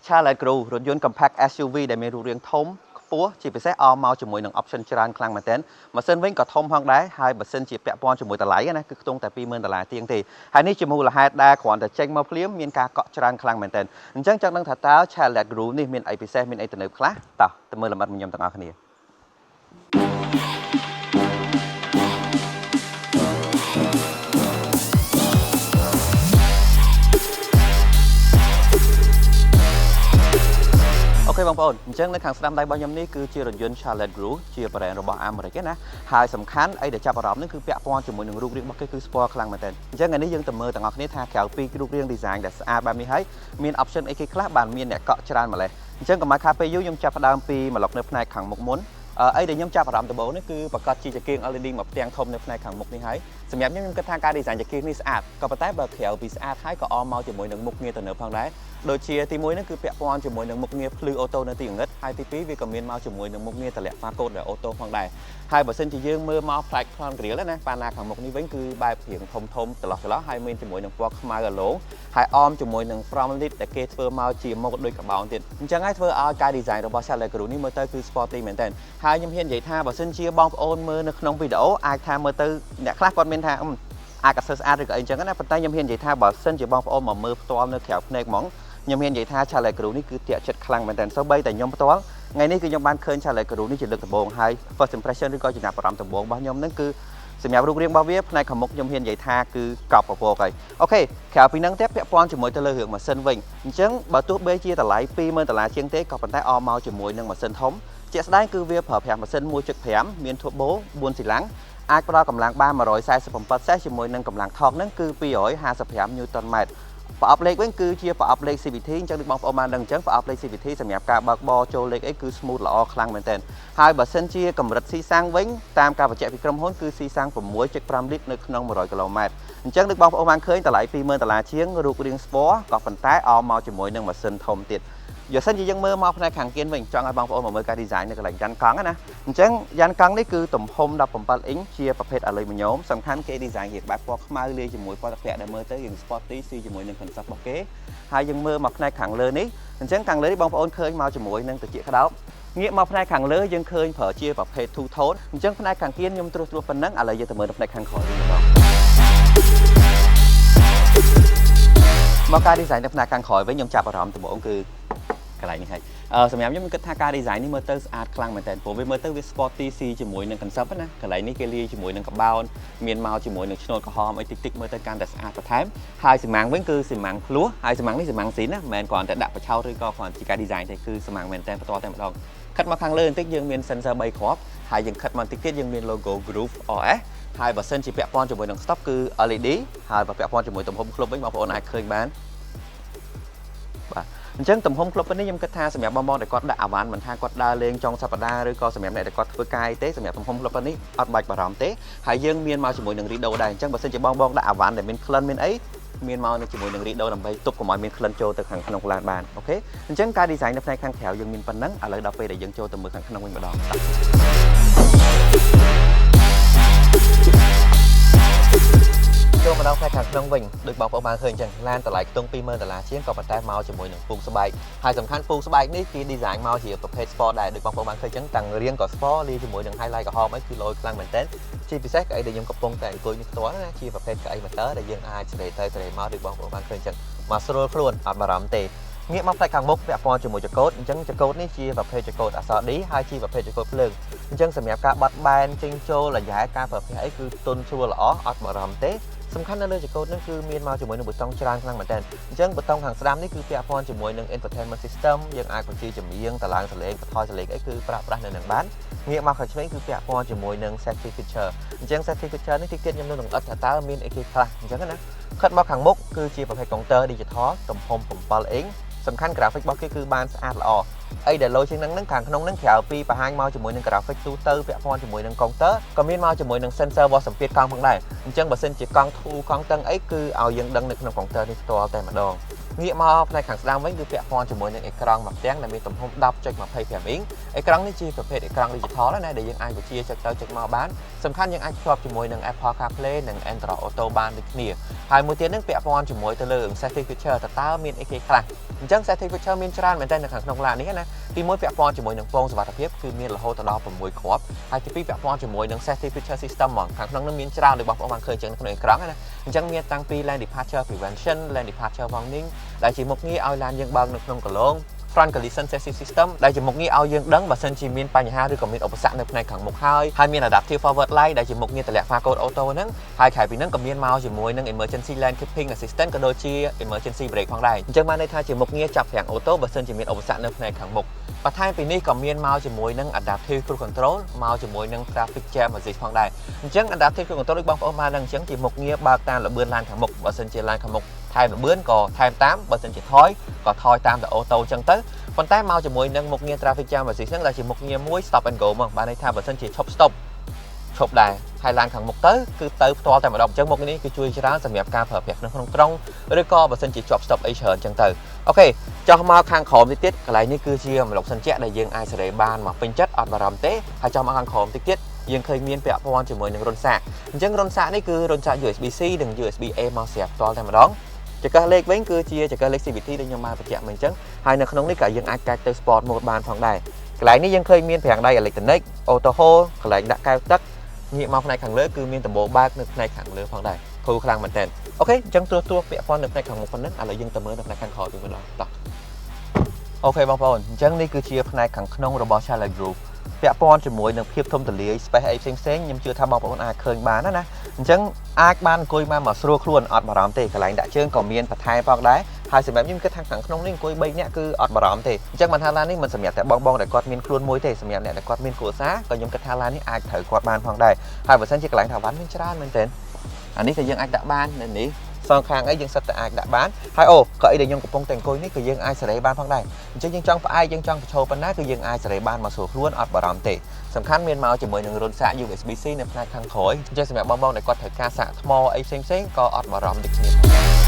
Charlotte Group រថយន្ត compact SUV ដែលមានរូបរាងធំខ្ពស់ជាពិសេសអមមកជាមួយនឹង option ច្រើនខ្លាំងមែនទែនម៉ាស៊ីនវិញក៏ធំផងដែរហើយបើសិនជាពាក់ព័ន្ធជាមួយតម្លៃណាគឺខ្ទង់តែ$20000ជាងទេហើយនេះជាមូលហេតុដែលគ្រាន់តែចេញមកភ្លាមមានការកក់ច្រើនខ្លាំងមែនទែនអញ្ចឹងចង់ដឹងថាតើ Charlotte Group នេះមានអីពិសេសមានអីទំនើបខ្លះតោះទៅមើលលម្អិតមួយខ្ញុំទាំងអស់គ្នាអូខេបងប្អូនអញ្ចឹងនៅខាងស្ដាំដៃរបស់ខ្ញុំនេះគឺជារថយន្ត Charlotte Group ជា brand របស់អាមេរិកណាហើយសំខាន់អីដែលចាប់អារម្មណ៍នេះគឺពាក់ព័ន្ធជាមួយនឹងរូបរាងរបស់គេគឺស្ពណ៌ខ្លាំងមែនទែនអញ្ចឹងថ្ងៃនេះយើងទៅមើលទាំងអស់គ្នាថាក្រៅពីរូបរាង design ដែលស្អាតបែបនេះហើយមាន option អីគេខ្លះបានមានអ្នកកក់ច្រើនម្លេះអញ្ចឹងកុំឲ្យខាតពេលយូរខ្ញុំចាប់ផ្ដើមពីម្លប់នៅផ្នែកខាងមុខមុនអីដែលខ្ញុំចាប់អារម្មណ៍ដំបូងនេះគឺប្រកាសជាចង្កៀង LED មកផ្ទាំងធំនៅផ្នែកខាងមុខនេះហើយសម្រាប់ខ្ញុំគិតថាការ design ចង្កៀងនេះស្អាតក៏ប៉ុន្តែបើក្រៅពីស្អាតហើយក៏អមមកជាមួយនឹងមុខងារទំនើបផងដែរដូចជាទី1ហ្នឹងគឺពាក់ព័ន្ធជាមួយនឹងមុខងារភ្លឺអូតូនៅទីងឹតហើយទី2វាក៏មានមកជាមួយនឹងមុខងារតម្លាក់ pha code ដែលអូតូផងដែរហើយបើសិនជាយើងមើលមកផ្នែក front grille ណាប៉ាណាខាងមុខនេះវិញគឺបែបរៀងធំចន្លោះហើយមានជាមួយនឹងពណ៌ខ្មៅអាឡូហើយអមជាមួយនឹង front lid ដែលគេធ្វើមកជាម៉ូដដូចកបោនទៀតអញ្ចឹងហើយធ្វើឲ្យការ design របស់ Charlotte Group នេះមើលទៅគឺ sporty មែនទែនហើយខ្ញុំហ៊ាននិយាយថាបើសិនជាបងប្អូនមើលនៅក្នុងវីដេអូអាចថាមើលទៅអ្នកខ្លះគាត់មានថាអាចកសើស្អាតឬក៏អីចឹងណាប៉ុន្តែខ្ញុំហ៊ាននិយាយថាបើសិនជាបងប្អូនមកមើលផ្ទាល់នៅក្រៅភ្នែកហ្មងខ្ញុំហ៊ាននិយាយថា Charlotte Group នេះគឺតាក់ចិត្តខ្លាំងមែនទែនសូម្បីតែខ្ញុំផ្ទាល់ថ្ងៃនេះគឺខ្ញុំបានឃើញ Charlotte Group នេះជាលើកដំបូងហើយ first impression ឬក៏ចំណាប់អារម្មណ៍ដំបូងរបស់ខ្ញុំហ្នឹងគឺសម្រាប់រូបរាងរបស់វាផ្នែកខាងមុខខ្ញុំហ៊ាននិយាយថាគឺកប់ពពកហើយអូខេក្រៅពីហ្នឹងទៀតពាក់ព័ន្ធជាមួយទៅលើរឿងម៉ាស៊ីនវិញអញ្ចឹងបើទោះបីជាតម្លៃ$20000ជាងទេក៏ប៉ុន្តែអមមកជាមួយនឹងម៉ាស៊ីនធំជាក់ស្ដែងគឺវាប្រើប្រាស់ម៉ាស៊ីន 1.5 មាន turbo 4ស៊ីឡាំងអាចផ្ដល់កម្លាំងបាន147សេសជាមួយនឹងកម្លាំងថកហ្នឹងគឺ255 Nm ប្រអប់លេខវិញគឺជាប្រអប់លេខ CVT អញ្ចឹងដូចបងប្អូនបានដឹងអញ្ចឹងប្រអប់លេខ CVT សម្រាប់ការបើកបរចូលលេខអីគឺ smooth ល្អខ្លាំងមែនទែនហើយបើសិនជាកម្រិតស៊ីសាំងវិញតាមការបញ្ជាក់ពីក្រុមហ៊ុនគឺស៊ីសាំង 6.5 លីត្រនៅក្នុង100គីឡូម៉ែត្រអញ្ចឹងដូចបងប្អូនបានឃើញតម្លៃ$20000ជាងរូបរាងស្ពណ៌ក៏ប៉ុន្តែអមមកជាមួយនឹងម៉ាស៊ីនធំទៀតយកសិនជាយើងមើលមកផ្នែកខាងគៀនវិញចង់ឲ្យបងប្អូនមកមើលការ design នៅកន្លែងយ៉ាន់កង់ណាអញ្ចឹងយ៉ាន់កង់នេះគឺទំហំ17អ៊ីងជាប្រភេទអាលុយមីញ៉ូមសំខាន់គេ design ជាបែបពណ៌ខ្មៅលាយជាមួយពណ៌ទឹកប្រាក់ដែលមើលទៅយើង sporty ស៊ីជាមួយនឹង concept របស់គេហើយយើងមើលមកផ្នែកខាងលើនេះអញ្ចឹងខាងលើនេះបងប្អូនឃើញមកជាមួយនឹងត្រចៀកក្តោបងាកមកផ្នែកខាងលើយើងឃើញប្រើជាប្រភេទ two tone អញ្ចឹងផ្នែកខាងគៀនខ្ញុំត្រួសប៉ុណ្ណឹងឥឡូវយើងទៅមើលផ្នែកខាងក្រោយវិញម្ដងមកការ design នៅផ្នែកខាងក្រោយវិញខ្ញុំចាប់អារម្មណ៍ដំបូងគឺកន្លែងនេះហើយសម្រាប់ខ្ញុំគិតថាការ design នេះមើលទៅស្អាតខ្លាំងមែនទែនព្រោះវាមើលទៅវា sporty ស៊ីជាមួយនឹង concept ណាកន្លែងនេះគេលាយជាមួយនឹងកបោនមានមកជាមួយនឹងឆ្នូតក្រហមអីតិចមើលទៅកាន់តែស្អាតបន្ថែមហើយសមាំងវិញគឺសមាំងភ្លោះហើយសមាំងនេះសមាំងស៊ីនណាមិនមែនគ្រាន់តែដាក់បិឆោតឬក៏គ្រាន់ជាការ design ទេគឺសមាំងមែនទែនផ្ទាល់តែម្ដងខិតមកខាងលើបន្តិចយើងមាន sensor 3គ្រាប់ហើយយើងខិតមកបន្តិចទៀតយើងមាន logo Groove OS ហើយបើសិនជាពាក់ព័ន្ធជាមួយនឹង stop គឺ LED ហើយបើពាក់ព័ន្ធជាមួយទំហំក្លុបវិញបងប្អូនអាចឃើញបានបាទអញ្ចឹងទំហំក្លុបនេះខ្ញុំគិតថាសម្រាប់បងប្អូនដែលគាត់ដាក់អាវ៉ាន់មិនថាគាត់ដើរលេងចុងសប្តាហ៍ឬក៏សម្រាប់អ្នកដែលគាត់ធ្វើកាយទេសម្រាប់ទំហំក្លុបនេះអត់បាច់បារម្ភទេហើយយើងមានមកជាមួយនឹង Rido ដែរអញ្ចឹងបើសិនជាបងប្អូនដាក់អាវ៉ាន់ដែលមានក្លិនមានអីមានមកនៅជាមួយនឹង Rido ដើម្បីទប់កុំឲ្យមានក្លិនចូលទៅខាងក្នុងឡានបានអូខេអញ្ចឹងការ design នៅផ្នែកខាងក្រៅយើងមានប៉ុណ្ណឹងឥឡូវដល់ពេលដែលយើងចូលទៅមើលខាងក្នុងវិញម្ដងចូលមកដល់ផ្នែកខាងក្នុងវិញដូចបងប្អូនបានឃើញអញ្ចឹងឡានតម្លៃខ្ទង់$20000ជាងក៏ប៉ុន្តែមកជាមួយនឹងពូកស្បែកហើយសំខាន់ពូកស្បែកនេះគេ design មកជាប្រភេទ sport ដែរដូចបងប្អូនបានឃើញអញ្ចឹងតាំងរាងក៏ sport លាយជាមួយនឹង highlight ក្រហមអីគឺលយខ្លាំងមែនទែនជាពិសេសកៅអីដែលខ្ញុំកំពុងតែអង្គុយនេះផ្ទាល់ណាជាប្រភេទកៅអី motor ដែលយើងអាចសេរីទៅសេរីមកដូចបងប្អូនបានឃើញអញ្ចឹងមកស្រួលខ្លួនអត់បារម្ភទេងាកមកផ្នែកខាងមុខពាក់ព័ន្ធជាមួយចង្កូតអញ្ចឹងចង្កូតនេះជាប្រភេទចង្កូតអក្សរ D ហើយជាប្រភេទចង្កូតភ្លើងអញ្ចឹងសម្រាប់ការបត់បែនចេញចូលរយៈការប្រើប្រាស់អីគឺទុនស្រួលល្អអត់បារម្ភទេសំខាន់នៅលើចង្កូតនេះគឺមានមកជាមួយនឹងប៊ូតុងច្រើនខ្លាំងមែនទែនអញ្ចឹងប៊ូតុងខាងស្ដាំនេះគឺពាក់ព័ន្ធជាមួយនឹង infotainment system យើងអាចបញ្ជាចម្រៀងតឡើងសលេងបន្ថយសលេងអីគឺប្រើប្រាស់នៅនឹងបានងាកមកខាងឆ្វេងគឺពាក់ព័ន្ធជាមួយនឹង safety feature អញ្ចឹង safety feature នេះទីទៀតខ្ញុំនឹងអត់ថាតើមានអីគេខ្លះអញ្ចឹងណាខិតមកខាងមុខគឺជាប្រភេទ counter digital ទំហំ7អ៊ីងសំខាន់ graphic របស់គេគឺបានស្អាតល្អអីដែលលោជាងហ្នឹងខាងក្នុងហ្នឹងក្រៅពីបង្ហាញមកជាមួយនឹង graphic ទូទៅពាក់ព័ន្ធជាមួយនឹង counter ក៏មានមកជាមួយនឹង sensor វាស់សម្ពាធកង់ផងដែរអញ្ចឹងបើសិនជាកង់ធូរកង់តឹងអីគឺឲ្យយើងដឹងនៅក្នុង counter នេះផ្ទាល់តែម្ដង ងាកមកផ្នែកខាងស្ដាំវិញគឺពាក់ព័ន្ធជាមួយនឹងអេក្រង់មួយផ្ទាំងដែលមានទំហំ 10.25 អ៊ីងអេក្រង់នេះជាប្រភេទអេក្រង់ digital ណាដែលយើងអាចបញ្ជាចុចទៅចុចមកបានសំខាន់យើងអាចភ្ជាប់ជាមួយនឹង Apple CarPlay និង Android Auto បានដូចគ្នាហើយមួយទៀតនឹងពាក់ព័ន្ធជាមួយទៅលើ Safety Feature តើមានអីគេខ្លះអញ្ចឹង Safety Feature មានច្រើនមែនទែននៅខាងក្នុងឡាននេះណាទី1ពាក់ព័ន្ធជាមួយនឹងពងសុវត្ថិភាពគឺមានរហូតដល់ 6 គ្រាប់ហើយទី2ពាក់ព័ន្ធជាមួយនឹង Safety Feature System ហ្មងខាងក្នុងនោះមានច្រើនដូចបងប្អូនបានឃើញចឹងនៅក្នុងអេក្រង់ណាអញ្ចឹងមានតាំងពី Lane Departure Prevention Lane Departure Warning ដែលជាមុខងារឲ្យឡានយើងបើកនៅក្នុងកន្លង Front Collision Safety System ដែលជាមុខងារឲ្យយើងដឹងបើសិនជាមានបញ្ហាឬក៏មានឧបសគ្គនៅផ្នែកខាងមុខហើយមាន Adaptive Forward Light ដែលជាមុខងារតម្លាក់ Far Code Auto ហ្នឹងហើយក្រៅពីហ្នឹងក៏មានមកជាមួយនឹង Emergency Lane Keeping Assistant ក៏ដូចជា Emergency Brake ផងដែរអញ្ចឹងបានន័យថាជាមុខងារចាប់ប្រាំង Auto បើសិនជាមានឧបសគ្គនៅផ្នែកខាងមុខបន្ថែមពីនេះក៏មានមកជាមួយនឹង Adaptive Cruise Control មកជាមួយនឹង Traffic Jam Assist ផងដែរអញ្ចឹង Adaptive Cruise Control ដូចបងប្អូនបានដឹងអញ្ចឹងជាមុខងារបើកតាមលបឿនឡានខាងមុខបើសិនជាឡានខាងមុខថែមលបឿនក៏ថែមតាមបើសិនជាថយក៏ថយតាមទៅ Auto អញ្ចឹងទៅប៉ុន្តែមកជាមួយនឹងមុខងារ Traffic Jam Assist ហ្នឹងដែលជាមុខងារមួយ Stop and Go មកបានន័យថាបើសិនជាឈប់ Stop ឈប់ដែរហើយឡានខាងមុខទៅគឺទៅផ្ទាល់តែម្ដងអញ្ចឹងមុខនេះគឺជួយច្រើនសម្រាប់ការប្រើប្រាស់ក្នុងក្រុងឬក៏បើសិនជាជាប់ Stop អីច្រើនអញ្ចឹងទៅអូខេចុះមកខាងក្រោមតិចទៀតកន្លែងនេះគឺជាម្លប់សិនជាដែលយើងអាចសេរីបានមកពេញចិត្តអត់បារម្ភទេហើយចុះមកខាងក្រោមតិចទៀតយើងឃើញមានពាក់ព័ន្ធជាមួយនឹងរុនសាកអញ្ចឹងរុនសាកនេះគឺរុនសាក USB-C និង USB-A មកស្រាប់ផ្ទាល់តែម្ដងចង្កឹះលេខវិញគឺជាចង្កឹះលេខ CVT ដែលខ្ញុំបានបញ្ជាក់មិញអញ្ចឹងហើយនៅក្នុងនេះក៏យើងអាចកាច់ទៅ Sport Mode បានផងដែរកន្លែងនេះយើងឃើញមានប្រាំងដៃ Electronic Auto Hold កន្លែងដាក់កែវទឹកងាកមកផ្នែកខាងលើគឺមានដំបូលបើកនៅផ្នែកខាងលើផងដែរធូរខ្លាំងមែនទែនអូខេអញ្ចឹងត្រួសពាក់ព័ន្ធនៅផ្នែកខាងមុខប៉ុណ្ណឹងឥឡូវយើងទៅមើលនៅផ្នែកខាងក្រោយវិញម្ដងតោះអូខេបងប្អូនអញ្ចឹងនេះគឺជាផ្នែកខាងក្នុងរបស់ Challenge Group ពាក់ព័ន្ធជាមួយនឹងភាពធំទូលាយ space អីផ្សេងខ្ញុំជឿថាបងប្អូនអាចឃើញបានណាអញ្ចឹងអាចបានអង្គុយមកស្រួលខ្លួនអត់បារម្ភទេកន្លែងដាក់ជើងក៏មានបន្ថែមផងដែរហើយសម្រាប់ខ្ញុំគិតថាខាងក្នុងនេះអង្គុយ3នាក់គឺអត់បារម្ភទេអញ្ចឹងមិនថាឡាននេះមិនសម្រាប់តែបងដែលគាត់មានខ្លួនមួយទេសម្រាប់អ្នកដែលគាត់មានគ្រួសារក៏ខ្ញុំគិតថាឡាននេះអាចត្រូវគាត់បានផងដែរហើយបើសិនជាកន្លែងថាវ៉ាន់មានច្រើនមែនទែនអានេះក៏យើងអាចដាក់បាននៅនេះសងខាងអីយើងសិតតែអាចដាក់បានហើយអូក៏អីដែលខ្ញុំកំពុងតែអង្គុយនេះក៏យើងអាចសេរីបានផងដែរអញ្ចឹងយើងចង់ផ្អែកយើងចង់បញ្ឈរប៉ុណ្ណាគឺយើងអាចសេរីបានមកស្រួលខ្លួនអត់បារម្ភទេសំខាន់មានមកជាមួយនឹងរុនសាក USB-C នៅផ្នែកខាងក្រោយអញ្ចឹងសម្រាប់បងដែលគាត់ត្រូវការសាកថ្មអីផ្សេងក៏អត់បារម្ភដូចគ្នាផងដែរ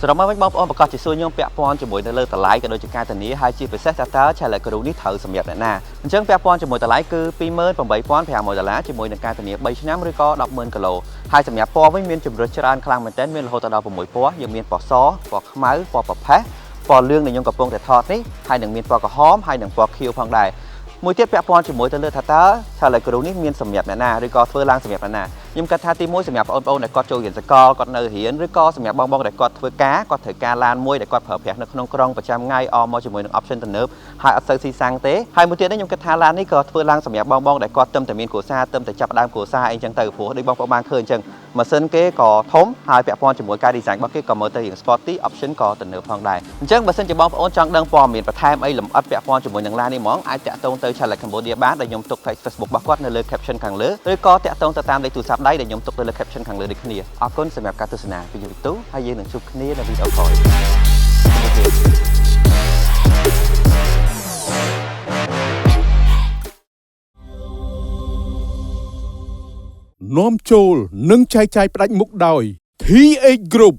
សរុបមកវិញបងប្អូនប្រកាសជាសួរខ្ញុំពាក់ព័ន្ធជាមួយនៅលើតម្លៃក៏ដូចជាការធានាហើយជាពិសេសតើ Challenge Group នេះត្រូវសម្រាប់អ្នកណាអញ្ចឹងពាក់ព័ន្ធជាមួយតម្លៃគឺ$28,500ជាមួយនឹងការធានា3ឆ្នាំឬក៏$10,000គីឡូហើយសម្រាប់ពណ៌វិញមានជម្រើសច្រើនខ្លាំងមែនទែនមានរហូតដល់6ពណ៌យើងមានពណ៌សពណ៌ខ្មៅពណ៌ប្រផេះពណ៌លឿងដែលខ្ញុំកំពុងតែថតនេះហើយនឹងមានពណ៌ក្រហមហើយនឹងពណ៌ខៀវផងដែរមួយទៀតពាក់ព័ន្ធជាមួយទៅលើថាតើ Challenge Group នេះមានសម្រាប់អ្នកណាឬក៏ធ្វើឡើងសម្រាប់អ្នកណាខ្ញុំគិតថាទី1សម្រាប់បងប្អូនដែលគាត់ចូលរៀនសកលគាត់នៅរៀនឬក៏សម្រាប់បងដែលគាត់ធ្វើការគាត់ត្រូវការឡានមួយដែលគាត់ប្រើប្រាស់នៅក្នុងក្រុងប្រចាំថ្ងៃអមមកជាមួយនឹង option ទំនើបហើយអត់សូវស៊ីសាំងទេហើយមួយទៀតនេះខ្ញុំគិតថាឡាននេះក៏ធ្វើឡើងសម្រាប់បងដែលគាត់តែមានគ្រួសារតែចាប់ដើមគ្រួសារអីចឹងទៅព្រោះដូចបងប្អូនបានឃើញអញ្ចឹងម៉ាស៊ីនគេក៏ធំហើយពាក់ព័ន្ធជាមួយការ design របស់គេក៏មើលទៅរៀង sporty option ក៏ទំនើបផងដែរអញ្ចឹងបើសិនជាបងប្អូនចង់ដឹងព័ត៌មានបន្ថែមអីលម្អិតពាក់ព័ន្ធជាមួយនឹងឡាននេះហ្មងអាចតាក់ទងទៅ Challenge Cambodia បានដែលខ្ញុំទុក page Facebook របស់គាត់នៅលើ caption ខាងលើឬក៏តាក់ទងទៅតាមលេខទូរស័ព្ទដៃដែលខ្ញុំទុកនៅលើ caption ខាងលើដូចគ្នាអរគុណសម្រាប់ការទស្សនាពីYouTube ហើយយើងនឹងជួបគ្នានៅវីដេអូក្រោយនាំចូលនិងចែកចាយផ្ដាច់មុខដោយ TH Group